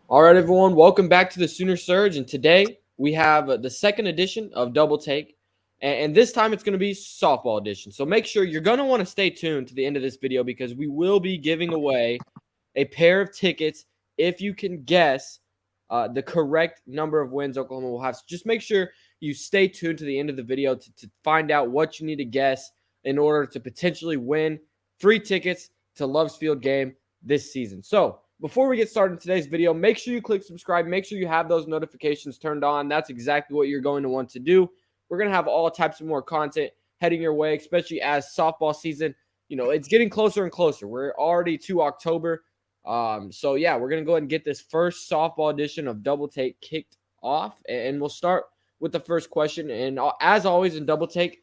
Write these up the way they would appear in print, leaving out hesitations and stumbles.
All right, everyone, welcome back to the Sooner Surge. And today we have the second edition of Double Take. And this time it's going to be softball edition. So make sure you're going to want to stay tuned to the end of this video because we will be giving away a pair of tickets if you can guess the correct number of wins Oklahoma will have. So just make sure you stay tuned to the end of the video to find out what you need to guess in order to potentially win free tickets to Love's Field game this season. So before we get started in today's video, make sure you click subscribe. Make sure you have those notifications turned on. That's exactly what you're going to want to do. We're going to have all types of more content heading your way, especially as softball season, it's getting closer and closer. We're already to October. So yeah, we're going to go ahead and get this first softball edition of Double Take kicked off. And we'll start with the first question. And as always in Double Take,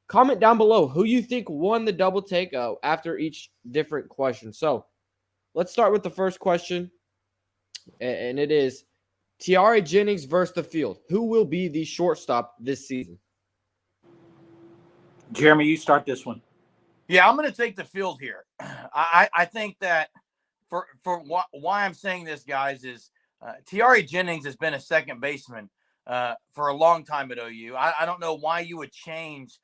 comment down below who you think won the Double Take after each different question. So let's start with the first question, and it is Tiare Jennings versus the field. Who will be the shortstop this season? Jeremy, you start this one. Yeah, I'm going to take the field here. I think that for why I'm saying this, guys, is Tiare Jennings has been a second baseman for a long time at OU. I don't know why you would change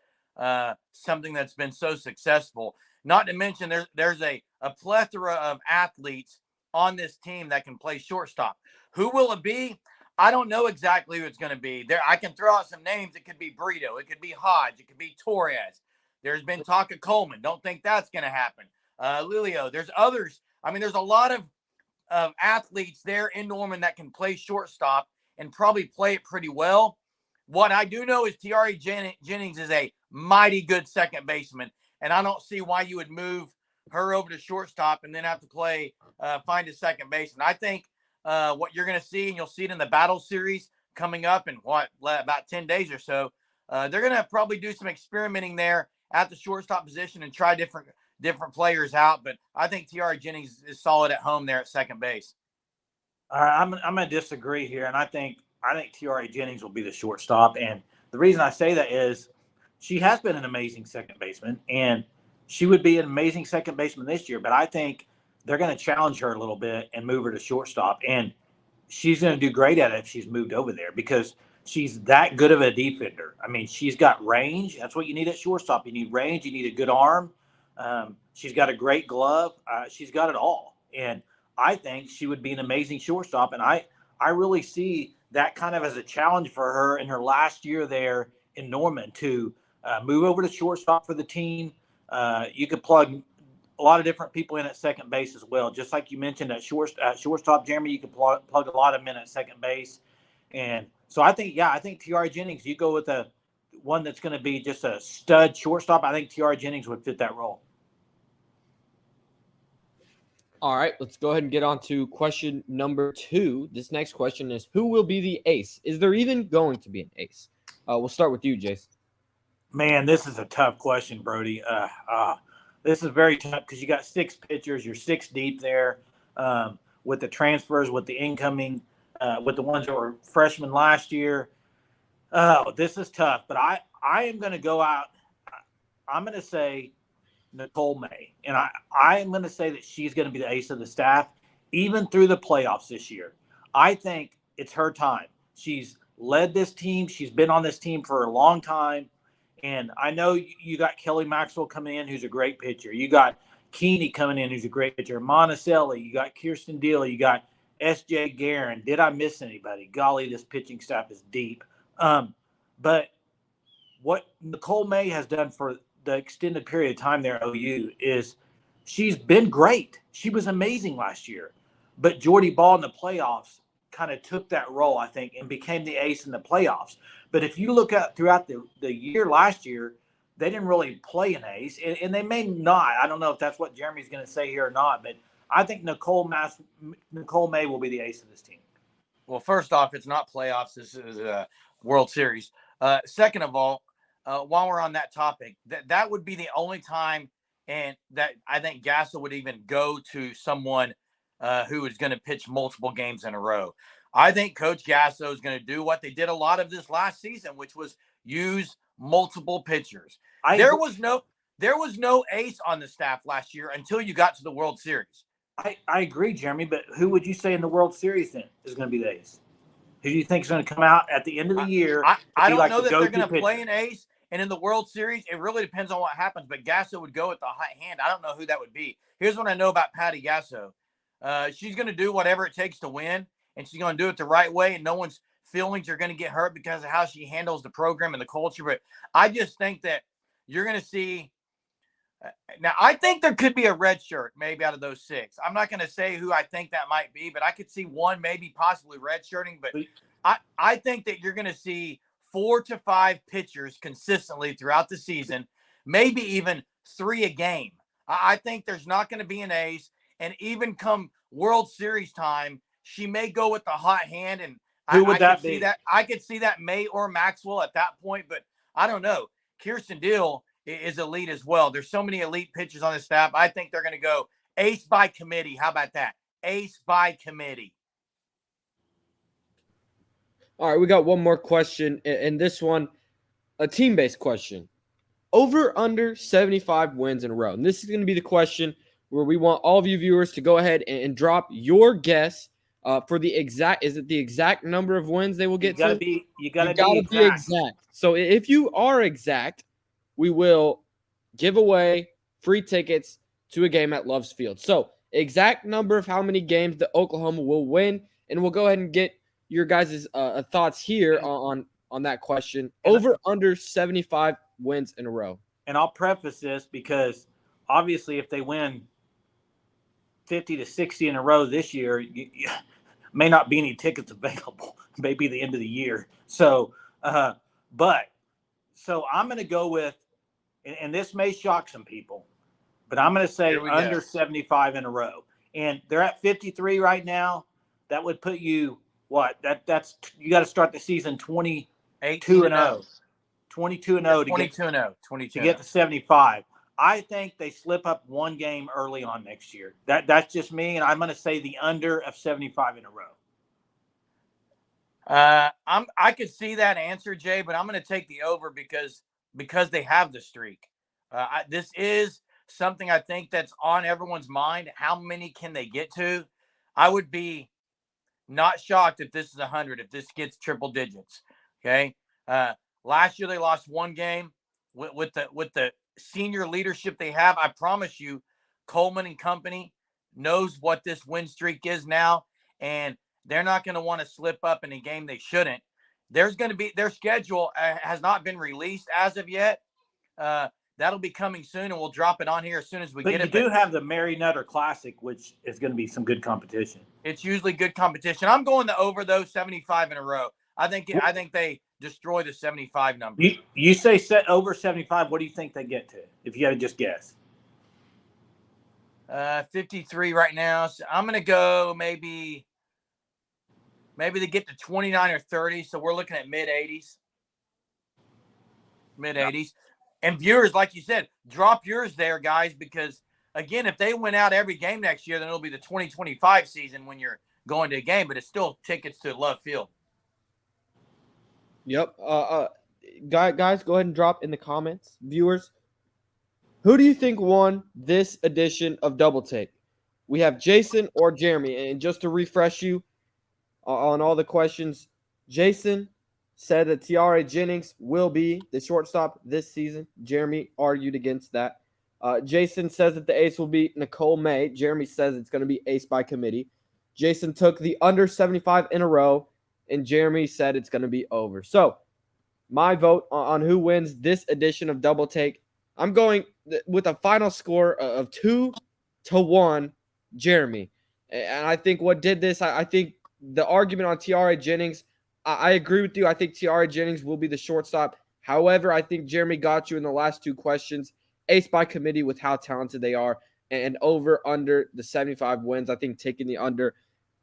something that's been so successful. Not to mention there's a plethora of athletes on this team that can play shortstop. Who will it be? I don't know exactly who it's going to be. There, I can throw out some names. It could be Brito. It could be Hodge. It could be Torres. There's been talk of Coleman. Don't think that's going to happen. Lilio. There's others. I mean, there's a lot of athletes there in Norman that can play shortstop and probably play it pretty well. What I do know is Tiare Jennings is a mighty good second baseman, and I don't see why you would move her over to shortstop and then have to find a second baseman. I think what you're going to see, and you'll see it in the battle series coming up in about 10 days or so, they're going to probably do some experimenting there at the shortstop position and try different players out. But I think Tiare Jennings is solid at home there at second base. All right, I'm going to disagree here, and I think Tiare Jennings will be the shortstop. And the reason I say that is she has been an amazing second baseman, and she would be an amazing second baseman this year. But I think they're going to challenge her a little bit and move her to shortstop, and she's going to do great at it if she's moved over there because she's that good of a defender. I mean, she's got range. That's what you need at shortstop. You need range. You need a good arm. She's got a great glove. She's got it all. And I think she would be an amazing shortstop. And I really see that kind of as a challenge for her in her last year there in Norman to move over to shortstop for the team. You could plug a lot of different people in at second base as well. Just like you mentioned at shortstop, Jeremy, you can plug a lot of men at second base. And so I think Tiare Jennings, you go with the one that's going to be just a stud shortstop. I think Tiare Jennings would fit that role. All right, let's go ahead and get on to question number 2. This next question is, who will be the ace? Is there even going to be an ace? We'll start with you, Jace. Man, this is a tough question, Brody. This is very tough because you got 6 pitchers. You're 6 deep there with the transfers, with the incoming, with the ones that were freshmen last year. Oh, this is tough. But I am going to go out. I'm going to say Nicole May. And I am going to say that she's going to be the ace of the staff, even through the playoffs this year. I think it's her time. She's led this team. She's been on this team for a long time. And I know you got Kelly Maxwell coming in, who's a great pitcher. You got Keeney coming in, who's a great pitcher. Monticelli, you got Kirsten Deal, you got S.J. Guerin. Did I miss anybody? Golly, this pitching staff is deep. But what Nicole May has done for the extended period of time there at OU is she's been great. She was amazing last year. But Jordy Ball in the playoffs kind of took that role, I think, and became the ace in the playoffs. But if you look at throughout the year last year, they didn't really play an ace, and they may not. I don't know if that's what Jeremy's going to say here or not, but I think Nicole May will be the ace of this team. Well, first off, it's not playoffs. This is a World Series. Second of all, while we're on that topic, that would be the only time and that I think Gasso would even go to someone who is going to pitch multiple games in a row. I think Coach Gasso is going to do what they did a lot of this last season, which was use multiple pitchers. There was no ace on the staff last year until you got to the World Series. I agree, Jeremy, but who would you say in the World Series then is going to be the ace? Who do you think is going to come out at the end of the year to I be don't like know the that they're go-to going to play pitcher? an ace. And in the World Series, it really depends on what happens. But Gasso would go at the hot hand. I don't know who that would be. Here's what I know about Patty Gasso. She's going to do whatever it takes to win, and she's going to do it the right way. And no one's feelings are going to get hurt because of how she handles the program and the culture. But I just think that you're going to see. Now, I think there could be a red shirt maybe out of those six. I'm not going to say who I think that might be, but I could see one maybe possibly red shirting. But I think that you're going to see 4 to 5 pitchers consistently throughout the season, maybe even 3 a game. I think there's not going to be an ace. And even come World Series time, she may go with the hot hand. And Who would that see be? that. I could see that May or Maxwell at that point, but I don't know. Kirsten Deal is elite as well. There's so many elite pitchers on the staff. I think they're going to go ace by committee. How about that? Ace by committee. All right, we got one more question, and this one, a team-based question. Over under 75 wins in a row. And this is going to be the question where we want all of you viewers to go ahead and drop your guess for the exact. Is it the exact number of wins they will get to? You got to be exact. So if you are exact, we will give away free tickets to a game at Love's Field. So exact number of how many games the Oklahoma will win, and we'll go ahead and get your guys' thoughts here on that question. Over under 75 wins in a row. And I'll preface this because obviously if they win 50 to 60 in a row this year, may not be any tickets available. Maybe the end of the year. So, I'm going to go with, and this may shock some people, but I'm going to say under 75 in a row. And they're at 53 right now. That would put you that's you got to start the season 22-0. 22-0 to get to 75. I think they slip up one game early on next year. That's just me, and I'm going to say the under of 75 in a row. I could see that answer, Jay, but I'm going to take the over because they have the streak. This is something I think that's on everyone's mind. How many can they get to? I would be not shocked if this is 100, if this gets triple digits. Okay. Last year they lost one game with the senior leadership they have. I promise you, Coleman and company knows what this win streak is now, and they're not going to want to slip up in a game they shouldn't. There's going to be their schedule has not been released as of yet. That'll be coming soon, and we'll drop it on here as soon as we get it. But you do have the Mary Nutter Classic, which is going to be some good competition. It's usually good competition. I'm going the over, though, 75 in a row. I think they destroy the 75 number. You say set over 75. What do you think they get to, if you had to just guess? 53 right now. So I'm going to go maybe they get to 29 or 30. So we're looking at mid-80s. Mid-80s. And viewers, like you said, drop yours there, guys, because, again, if they win out every game next year, then it'll be the 2025 season when you're going to a game, but it's still tickets to Love Field. Yep. Guys, go ahead and drop in the comments. Viewers, who do you think won this edition of Double Take? We have Jason or Jeremy. And just to refresh you on all the questions, Jason said that Tiare Jennings will be the shortstop this season. Jeremy argued against that. Jason says that the ace will be Nicole May. Jeremy says it's going to be ace by committee. Jason took the under 75 in a row, and Jeremy said it's going to be over. So my vote on who wins this edition of Double Take, I'm going with a final score of 2-1, Jeremy. And I think what did this, I think the argument on Tiare Jennings, I agree with you. I think Tiare Jennings will be the shortstop. However, I think Jeremy got you in the last two questions. Ace by committee with how talented they are, and over under the 75 wins. I think taking the under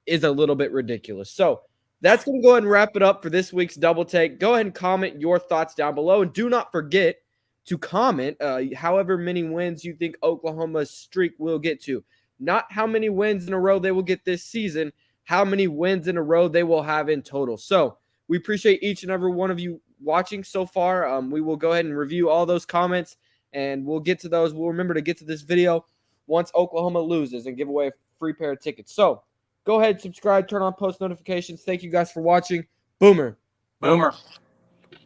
is a little bit ridiculous. So that's going to go ahead and wrap it up for this week's Double Take. Go ahead and comment your thoughts down below. And do not forget to comment however many wins you think Oklahoma's streak will get to. Not how many wins in a row they will get this season, how many wins in a row they will have in total. So we appreciate each and every one of you watching so far. We will go ahead and review all those comments, and we'll get to those. We'll remember to get to this video once Oklahoma loses and give away free pair of tickets. So go ahead, subscribe, turn on post notifications. Thank you guys for watching. Boomer. Boomer.